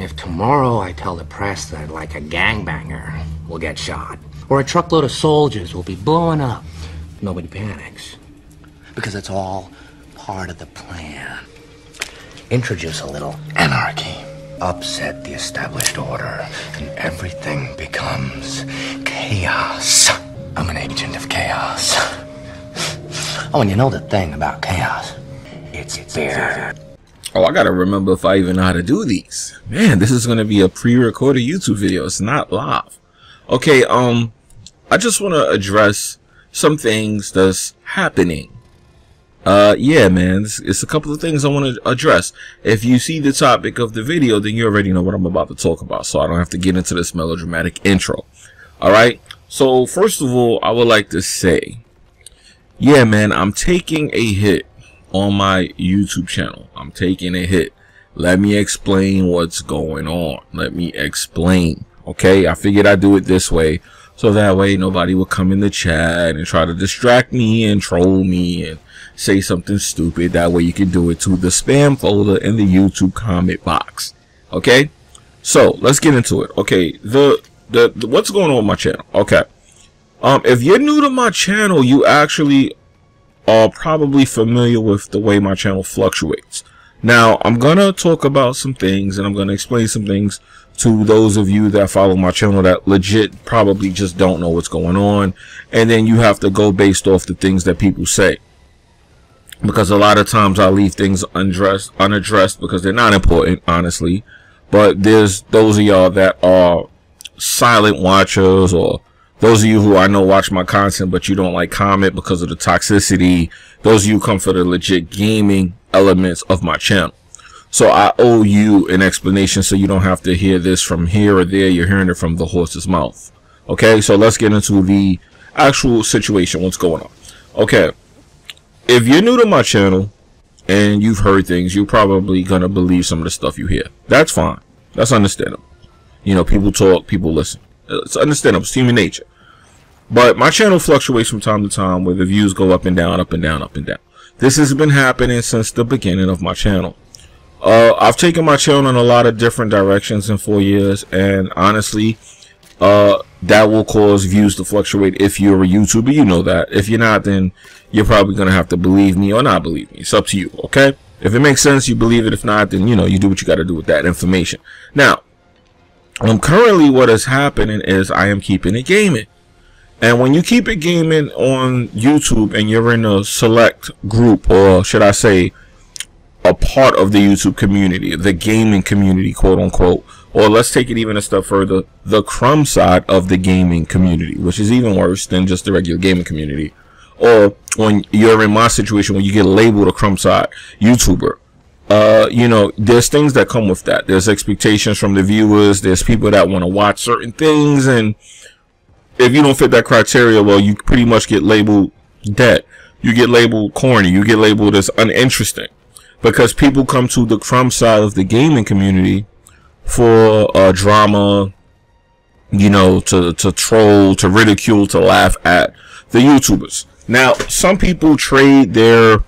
If tomorrow I tell the press that, like, a gangbanger will get shot, or a truckload of soldiers will be blowing up, nobody panics. Because it's all part of the plan. Introduce a little anarchy. Upset the established order, and everything becomes chaos. I'm an agent of chaos. Oh, and you know the thing about chaos? It's fear. Oh, I gotta remember if I even know how to do these. Man, this is gonna be a pre-recorded YouTube video. It's not live. Okay, I just want to address some things that's happening. Yeah, man, it's a couple of things I want to address. If you see the topic of the video, then you already know what I'm about to talk about, so I don't have to get into this melodramatic intro. Alright, so first of all, I would like to say, yeah, man, I'm taking a hit on my YouTube channel. I'm taking a hit. Let me explain what's going on. Let me explain. Okay, I figured I'd do it this way, so that way nobody will come in the chat and try to distract me and troll me and say something stupid. That way you can do it to the spam folder in the YouTube comment box. Okay, so let's get into it. Okay, the what's going on with my channel? Okay, if you're new to my channel, you actually are probably familiar with the way my channel fluctuates. Now, I'm gonna talk about some things, and I'm gonna explain some things to those of you that follow my channel that legit probably just don't know what's going on, and then you have to go based off the things that people say, because a lot of times I leave things unaddressed because they're not important, honestly. But there's those of y'all that are silent watchers, or those of you who I know watch my content but you don't like comment because of the toxicity. Those of you come for the legit gaming elements of my channel. So I owe you an explanation, so you don't have to hear this from here or there. You're hearing it from the horse's mouth. Okay, so let's get into the actual situation. What's going on? Okay, if you're new to my channel and you've heard things, you're probably gonna believe some of the stuff you hear. That's fine. That's understandable. You know, people talk, people listen. It's understandable. It's human nature. But my channel fluctuates from time to time, where the views go up and down, up and down, up and down. This has been happening since the beginning of my channel. I've taken my channel in a lot of different directions in 4 years, and honestly, that will cause views to fluctuate. If you're a YouTuber, you know that. If you're not, then you're probably going to have to believe me or not believe me. It's up to you, okay? If it makes sense, you believe it. If not, then, you know, you do what you got to do with that information. Now, currently what is happening is I am keeping it gaming. And when you keep it gaming on YouTube and you're in a select group, or should I say a part of the YouTube community, the gaming community, quote unquote, or let's take it even a step further, the Crumbside of the gaming community, which is even worse than just the regular gaming community. Or when you're in my situation, when you get labeled a Crumbside YouTuber, you know, there's things that come with that. There's expectations from the viewers. There's people that want to watch certain things, and if you don't fit that criteria, well, you pretty much get labeled dead. You get labeled corny. You get labeled as uninteresting, because people come to the Crumbside of the gaming community for drama, you know, to troll, to ridicule, to laugh at the YouTubers. Now, some people trade their,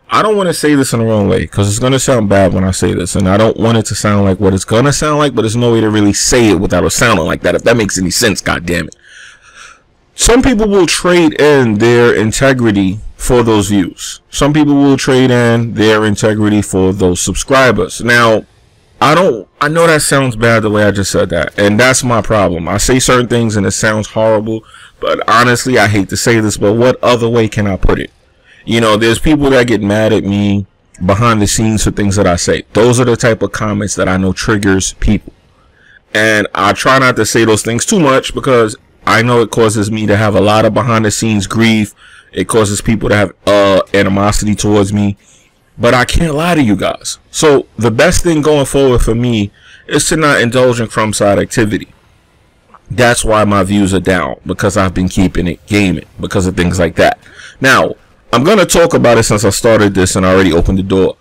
I don't want to say this in the wrong way, because it's going to sound bad when I say this, and I don't want it to sound like what it's going to sound like, but there's no way to really say it without it sounding like that, if that makes any sense, goddammit. Some people will trade in their integrity for those views. Some people will trade in their integrity for those subscribers. Now, I know that sounds bad the way I just said that, and that's my problem. I say certain things and it sounds horrible, but honestly, I hate to say this, but what other way can I put it? You know, there's people that get mad at me behind the scenes for things that I say. Those are the type of comments that I know triggers people. And I try not to say those things too much, because I know it causes me to have a lot of behind the scenes grief. It causes people to have animosity towards me. But I can't lie to you guys. So the best thing going forward for me is to not indulge in Crumbside activity. That's why my views are down, because I've been keeping it gaming because of things like that. Now, I'm going to talk about it since I started this and I already opened the door.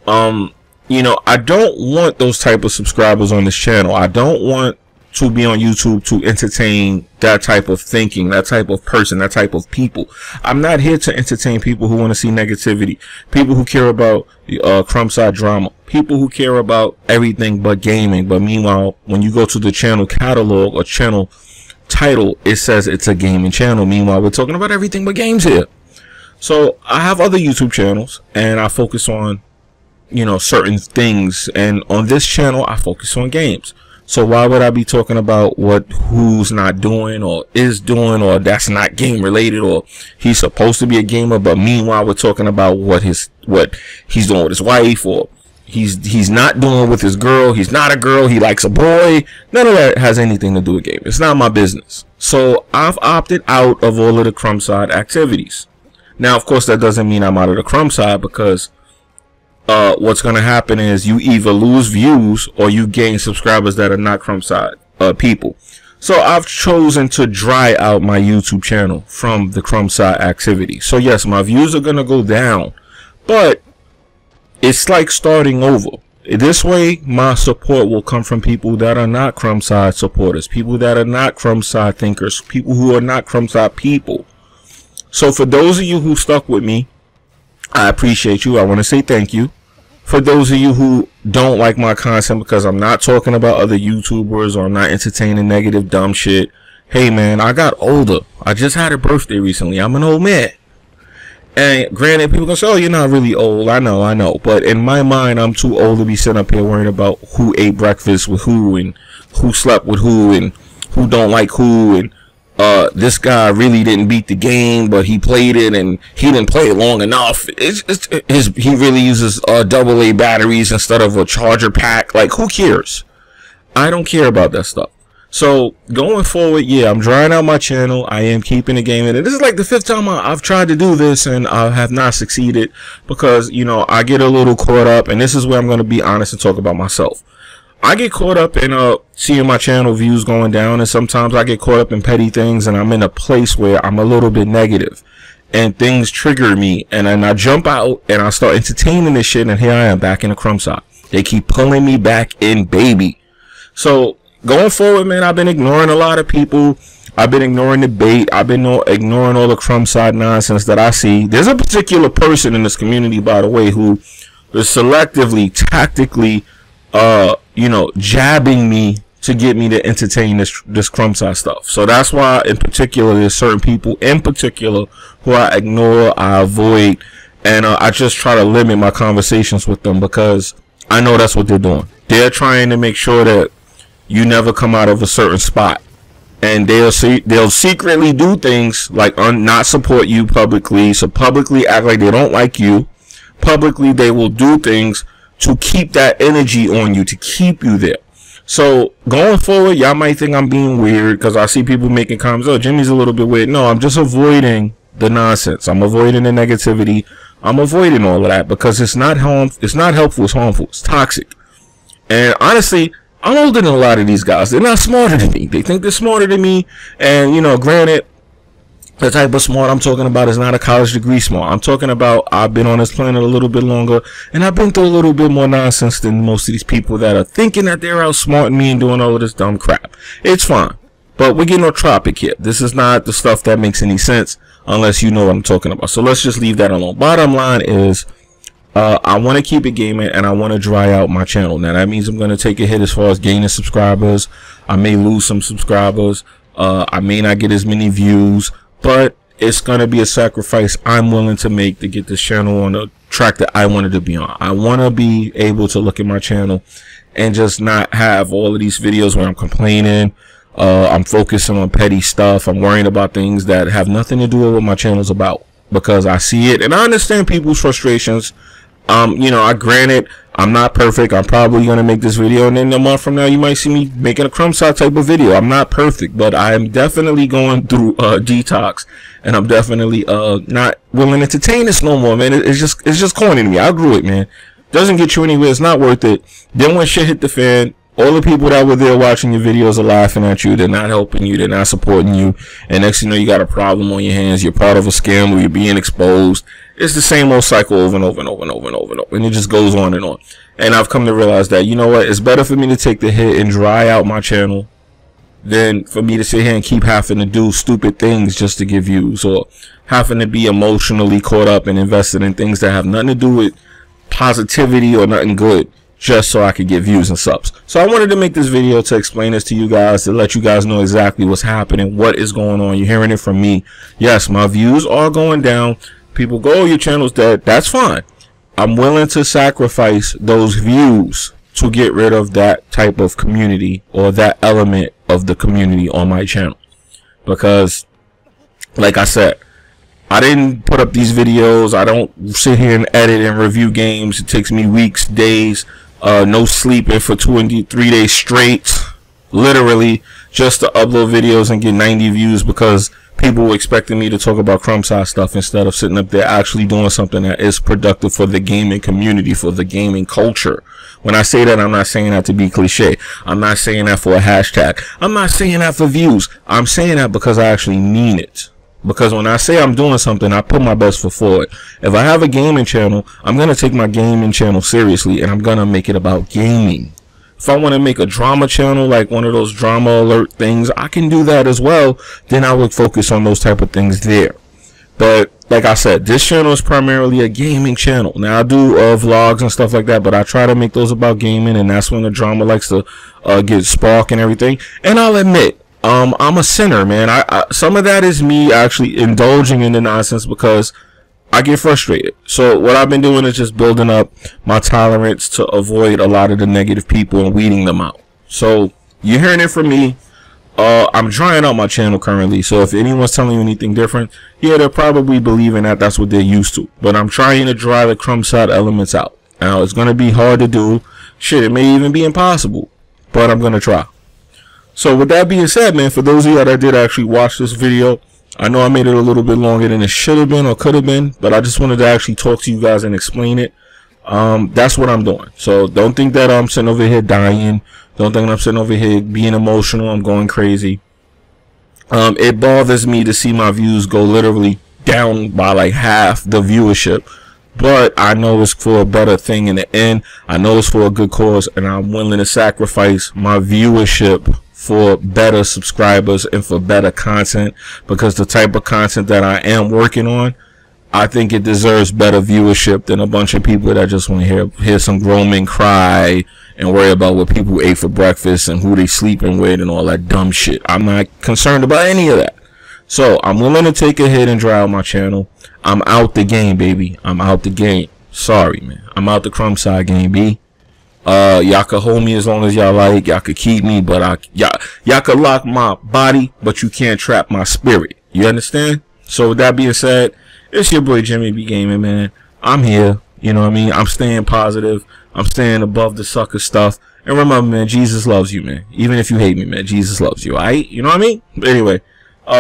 You know, I don't want those type of subscribers on this channel. I don't want to be on YouTube to entertain that type of thinking, that type of person, that type of people. I'm not here to entertain people who want to see negativity, people who care about Crumbside drama, people who care about everything but gaming. But meanwhile, when you go to the channel catalog or channel title, it says it's a gaming channel. Meanwhile, we're talking about everything but games here. So I have other YouTube channels and I focus on, you know, certain things, and on this channel I focus on games. So why would I be talking about what who's not doing or is doing, or that's not game related, or he's supposed to be a gamer but meanwhile we're talking about what he's doing with his wife, or he's not doing with his girl, he's not a girl, he likes a boy. None of that has anything to do with gaming. It's not my business. So I've opted out of all of the Crumbside activities. Now of course that doesn't mean I'm out of the Crumbside, because what's going to happen is you either lose views or you gain subscribers that are not Crumbside people. So I've chosen to dry out my YouTube channel from the Crumbside activity. So yes, my views are going to go down, but it's like starting over. This way my support will come from people that are not Crumbside supporters, people that are not Crumbside thinkers, people who are not Crumbside people. So for those of you who stuck with me, I appreciate you. I want to say thank you. For those of you who don't like my content because I'm not talking about other YouTubers or I'm not entertaining negative dumb shit, hey man, I got older. I just had a birthday recently. I'm an old man. And granted, people gonna say, oh, you're not really old. I know. But in my mind, I'm too old to be sitting up here worrying about who ate breakfast with who and who slept with who and who don't like who, and this guy really didn't beat the game, but he played it and he didn't play it long enough. He really uses AA batteries instead of a charger pack. Like, who cares? I don't care about that stuff. So going forward, yeah, I'm drying out my channel. I am keeping the game in it. This is like the 5th time I've tried to do this and I have not succeeded, because, you know, I get a little caught up, and this is where I'm going to be honest and talk about myself. I get caught up in seeing my channel views going down, and sometimes I get caught up in petty things, and I'm in a place where I'm a little bit negative and things trigger me, and then I jump out and I start entertaining this shit, and here I am back in the Crumbside. They keep pulling me back in, baby. So going forward, man, I've been ignoring a lot of people. I've been ignoring the bait. I've been ignoring all the Crumbside nonsense that I see. There's a particular person in this community, by the way, who is selectively, tactically, you know, jabbing me to get me to entertain this Crumbside stuff. So that's why, in particular, there's certain people in particular who I ignore, I avoid, and I just try to limit my conversations with them, because I know that's what they're doing. They're trying to make sure that you never come out of a certain spot, and they'll secretly do things like not support you publicly, so publicly act like they don't like you. Publicly, they will do things to keep that energy on you, to keep you there. So going forward, y'all might think I'm being weird because I see people making comments, oh, Jimmy's a little bit weird. No, I'm just avoiding the nonsense. I'm avoiding the negativity. I'm avoiding all of that because it's not helpful, it's harmful, it's toxic. And honestly, I'm older than a lot of these guys. They're not smarter than me. They think they're smarter than me. And, you know, granted, the type of smart I'm talking about is not a college degree smart. I'm talking about I've been on this planet a little bit longer, and I've been through a little bit more nonsense than most of these people that are thinking that they're outsmarting me and doing all of this dumb crap. It's fine. But we're getting on topic here. This is not the stuff that makes any sense unless you know what I'm talking about. So let's just leave that alone. Bottom line is, I want to keep it gaming, and I want to dry out my channel. Now that means I'm going to take a hit as far as gaining subscribers. I may lose some subscribers. I may not get as many views, but it's going to be a sacrifice I'm willing to make to get this channel on the track that I wanted to be on. I want to be able to look at my channel and just not have all of these videos where I'm complaining. I'm focusing on petty stuff. I'm worrying about things that have nothing to do with what my channel's about, because I see it and I understand people's frustrations. You know, granted, I'm not perfect. I'm probably going to make this video, and then a month from now, you might see me making a Crumbside type of video. I'm not perfect, but I am definitely going through detox, and I'm definitely not willing to entertain this no more, man. It's just corny to me. I grew it, man. Doesn't get you anywhere. It's not worth it. Then when shit hit the fan, all the people that were there watching your videos are laughing at you. They're not helping you. They're not supporting you. And next thing you know, you got a problem on your hands. You're part of a scam where you're being exposed. It's the same old cycle over and over and over and over and over and over. And it just goes on and on. And I've come to realize that, you know what? It's better for me to take the hit and dry out my channel than for me to sit here and keep having to do stupid things just to get views, or having to be emotionally caught up and invested in things that have nothing to do with positivity or nothing good, just so I could get views and subs. So I wanted to make this video to explain this to you guys, to let you guys know exactly what's happening, what is going on. You're hearing it from me. Yes, my views are going down. People go, oh, your channel's dead. That's fine. I'm willing to sacrifice those views to get rid of that type of community, or that element of the community on my channel. Because, like I said, I didn't put up these videos. I don't sit here and edit and review games. It takes me weeks, days, no sleeping for 2 and 3 days straight, literally, just to upload videos and get 90 views, because people were expecting me to talk about Crumbside stuff instead of sitting up there actually doing something that is productive for the gaming community, for the gaming culture. When I say that, I'm not saying that to be cliche. I'm not saying that for a hashtag. I'm not saying that for views. I'm saying that because I actually mean it. Because when I say I'm doing something, I put my best foot forward. If I have a gaming channel, I'm going to take my gaming channel seriously, and I'm going to make it about gaming. If I want to make a drama channel, like one of those drama alert things, I can do that as well. Then I would focus on those type of things there. But like I said, this channel is primarily a gaming channel. Now I do vlogs and stuff like that, but I try to make those about gaming, and that's when the drama likes to get spark and everything. And I'll admit, I'm a sinner, man. Some of that is me actually indulging in the nonsense because I get frustrated. So what I've been doing is just building up my tolerance to avoid a lot of the negative people and weeding them out. So you're hearing it from me. I'm trying out my channel currently, so if anyone's telling you anything different, yeah, they're probably believing that that's what they're used to. But I'm trying to dry the Crumbside elements out. Now, it's going to be hard to do. Shit, it may even be impossible, but I'm going to try. So with that being said, man, for those of you that did actually watch this video, I know I made it a little bit longer than it should have been or could have been, but I just wanted to actually talk to you guys and explain it. That's what I'm doing. So don't think that I'm sitting over here dying. Don't think I'm sitting over here being emotional. I'm going crazy. It bothers me to see my views go literally down by like half the viewership, but I know it's for a better thing in the end. I know it's for a good cause, and I'm willing to sacrifice my viewership for better subscribers and for better content, because the type of content that I am working on, I think it deserves better viewership than a bunch of people that just want to hear some grown men cry and worry about what people ate for breakfast and who they sleeping with and all that dumb shit. I'm not concerned about any of that. So I'm willing to take a hit and dry out my channel. I'm out the game, baby. I'm out the game. Sorry, man. I'm out the Crumbside game, B. Y'all can hold me as long as y'all like. Y'all could keep me, but y'all could lock my body, but you can't trap my spirit. You understand? So with that being said, it's your boy Jimmybgaming, man. I'm here. You know what I mean? I'm staying positive. I'm staying above the sucker stuff. And remember, man, Jesus loves you, man. Even if you hate me, man, Jesus loves you, alright? You know what I mean? But anyway,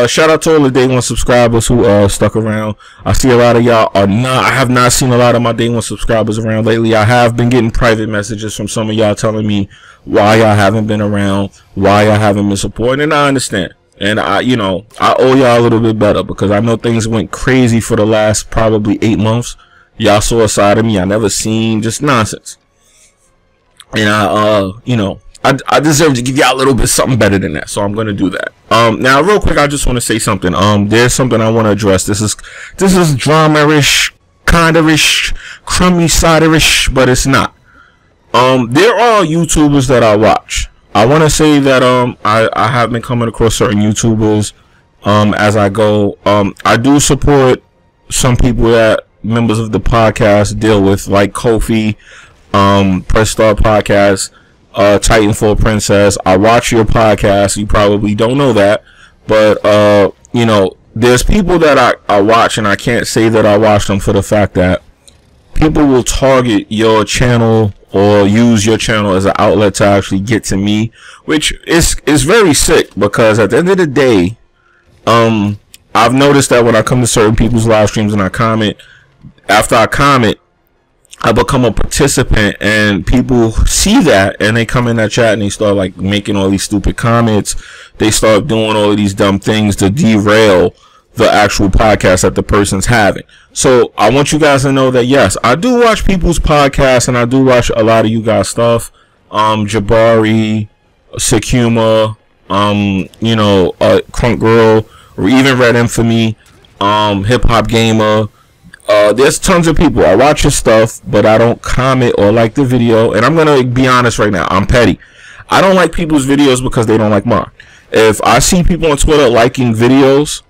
shout out to all the day one subscribers who stuck around. I see a lot of y'all are not. I have not seen a lot of my day one subscribers around lately. I have been getting private messages from some of y'all telling me why y'all haven't been around, why y'all haven't been supporting, and I understand. And I owe y'all a little bit better, because I know things went crazy for the last probably 8 months. Y'all saw a side of me I never seen, just nonsense. And I deserve to give y'all a little bit something better than that, so I'm going to do that. Now, real quick, I just want to say something. There's something I want to address. This is drama-ish, kind-of-ish, crummy-side-ish, but it's not. There are YouTubers that I watch. I want to say that I have been coming across certain YouTubers as I go. I do support some people that members of the podcast deal with, like Kofi, Press Star Podcast, Titanfall Princess. I watch your podcast. You probably don't know that, but there's people that I watch, and I can't say that I watch them for the fact that people will target your channel or use your channel as an outlet to actually get to me, which is very sick, because at the end of the day, I've noticed that when I come to certain people's live streams and I comment, after I comment, I become a participant, and people see that and they come in that chat and they start like making all these stupid comments. They start doing all of these dumb things to derail the actual podcast that the person's having. So I want you guys to know that, yes, I do watch people's podcasts, and I do watch a lot of you guys' stuff. Jabari, Sakuma, you know, Crunk Girl, or even Red Infamy, Hip Hop Gamer. There's tons of people. I watch your stuff, but I don't comment or like the video. And I'm gonna be honest right now, I'm petty. I don't like people's videos because they don't like mine. If I see people on Twitter liking videos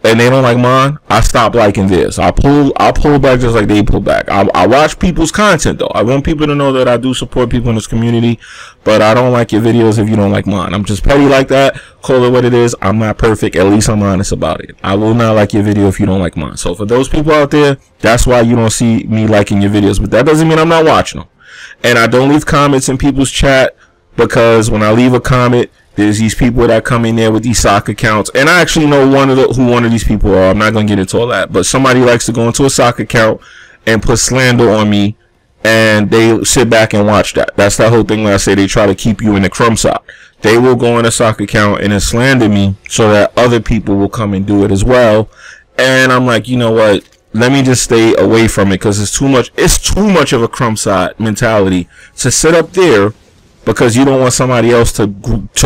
and they don't like mine, I stop liking theirs. I'll pull back just like they pull back. I watch people's content though. I want people to know that I do support people in this community, but I don't like your videos if you don't like mine. I'm just petty like that. Call it what it is. I'm not perfect. At least I'm honest about it. I will not like your video if you don't like mine. So for those people out there, that's why you don't see me liking your videos, but that doesn't mean I'm not watching them. And I don't leave comments in people's chat, because when I leave a comment, there's these people that come in there with these sock accounts, and I actually know who one of these people are. I'm not gonna get into all that, but somebody likes to go into a sock account and put slander on me, and they sit back and watch that. That's the whole thing when I say they try to keep you in the Crumbside. They will go in a sock account and then slander me so that other people will come and do it as well. And I'm like, you know what? Let me just stay away from it, because it's too much. It's too much of a Crumbside mentality to sit up there. Because you don't want somebody else to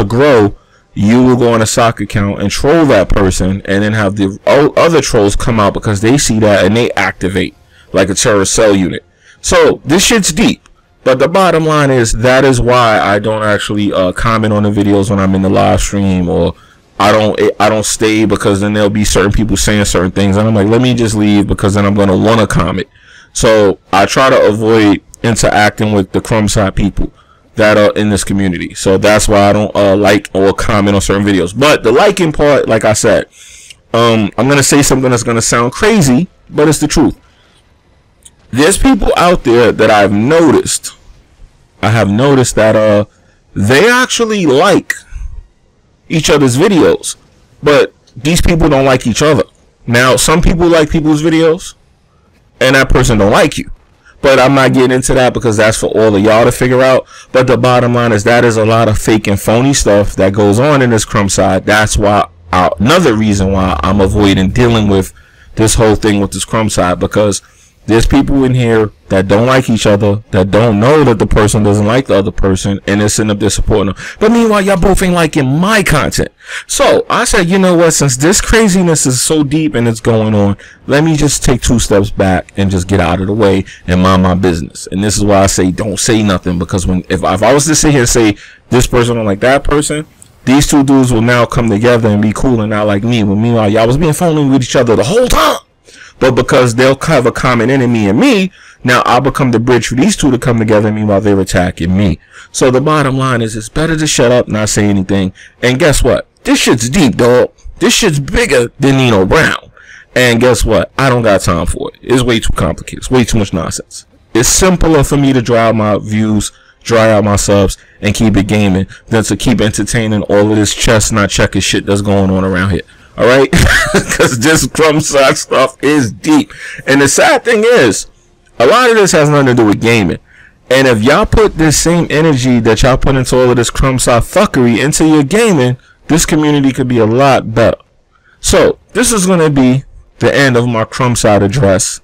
grow, you will go on a sock account and troll that person, and then have the other trolls come out because they see that and they activate like a terrorist cell unit. So this shit's deep. But the bottom line is, that is why I don't actually comment on the videos when I'm in the live stream, or I don't stay, because then there'll be certain people saying certain things, and I'm like, let me just leave, because then I'm gonna want to comment. So I try to avoid interacting with the Crumbside people that are in this community. So that's why I don't like or comment on certain videos. But the liking part, like I said, I'm gonna say something that's gonna sound crazy, but it's the truth. There's people out there that I have noticed that they actually like each other's videos, but these people don't like each other. Now, some people like people's videos, and that person don't like you. But I'm not getting into that, because that's for all of y'all to figure out. But the bottom line is, that is a lot of fake and phony stuff that goes on in this Crumbside. That's why, another reason why I'm avoiding dealing with this whole thing with this Crumbside, because there's people in here that don't like each other, that don't know that the person doesn't like the other person, and they're sitting up there supporting them. But meanwhile, y'all both ain't liking my content. So I said, you know what, since this craziness is so deep and it's going on, let me just take 2 steps back and just get out of the way and mind my business. And this is why I say don't say nothing, because if I was to sit here and say this person don't like that person, these 2 dudes will now come together and be cool and not like me. When meanwhile, y'all was being phony with each other the whole time. But because they'll have a common enemy in me, now I'll become the bridge for these 2 to come together, meanwhile they're attacking me. So the bottom line is, it's better to shut up, not say anything. And guess what? This shit's deep, dog. This shit's bigger than Nino Brown. And guess what? I don't got time for it. It's way too complicated. It's way too much nonsense. It's simpler for me to dry out my views, dry out my subs, and keep it gaming, than to keep entertaining all of this chestnut checker shit that's going on around here. Alright? Because this Crumbside stuff is deep. And the sad thing is, a lot of this has nothing to do with gaming. And if y'all put this same energy that y'all put into all of this Crumbside fuckery into your gaming, this community could be a lot better. So, this is going to be the end of my Crumbside address.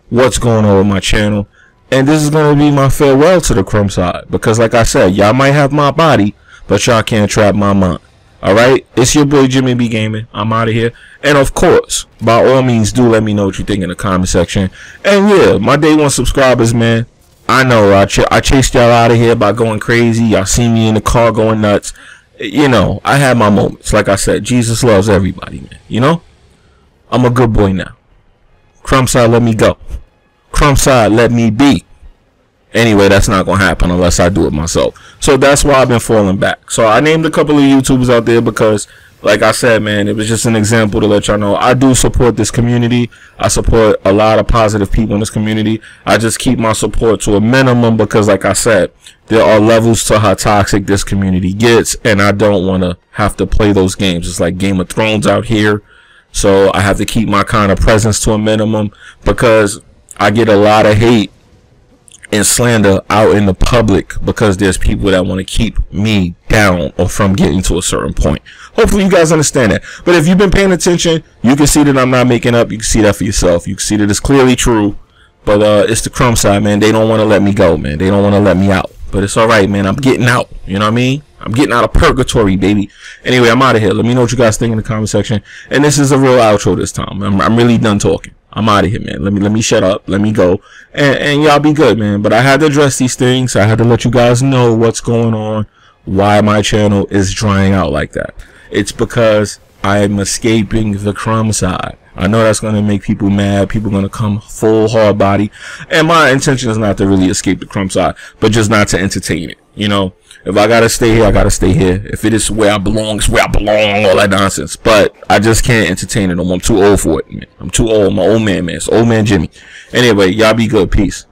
What's going on with my channel. And this is going to be my farewell to the Crumbside. Because like I said, y'all might have my body, but y'all can't trap my mind. Alright, it's your boy Jimmybgaming. I'm out of here. And of course, by all means, do let me know what you think in the comment section. And yeah, my day 1 subscribers, man. I know I chased y'all out of here by going crazy. Y'all see me in the car going nuts. You know, I had my moments. Like I said, Jesus loves everybody, man. You know? I'm a good boy now. Crumbside, let me go. Crumbside, let me be. Anyway, that's not going to happen unless I do it myself. So that's why I've been falling back. So I named a couple of YouTubers out there because, like I said, man, it was just an example to let y'all know I do support this community. I support a lot of positive people in this community. I just keep my support to a minimum because, like I said, there are levels to how toxic this community gets, and I don't want to have to play those games. It's like Game of Thrones out here. So I have to keep my kind of presence to a minimum because I get a lot of hate and slander out in the public because there's people that want to keep me down or from getting to a certain point. Hopefully you guys understand that. But if you've been paying attention, you can see that I'm not making up. You can see that for yourself. You can see that it's clearly true. But it's the Crumbside, man. They don't want to let me go, man. They don't want to let me out. But it's all right, man. I'm getting out. You know what I mean? I'm getting out of purgatory, baby. Anyway, I'm out of here. Let me know what you guys think in the comment section. And this is a real outro this time. I'm really done talking. I'm out of here, man. Let me shut up. Let me go. And y'all be good, man. But I had to address these things. I had to let you guys know what's going on. Why my channel is drying out like that. It's because I am escaping the Crumbside. I know that's going to make people mad. People are going to come full hard body. And my intention is not to really escape the Crumbside, but just not to entertain it. You know, if I got to stay here, I got to stay here. If it is where I belong, it's where I belong, all that nonsense. But I just can't entertain it no more. I'm too old for it, man. I'm too old. I'm an old man, man. It's old man Jimmy. Anyway, y'all be good. Peace.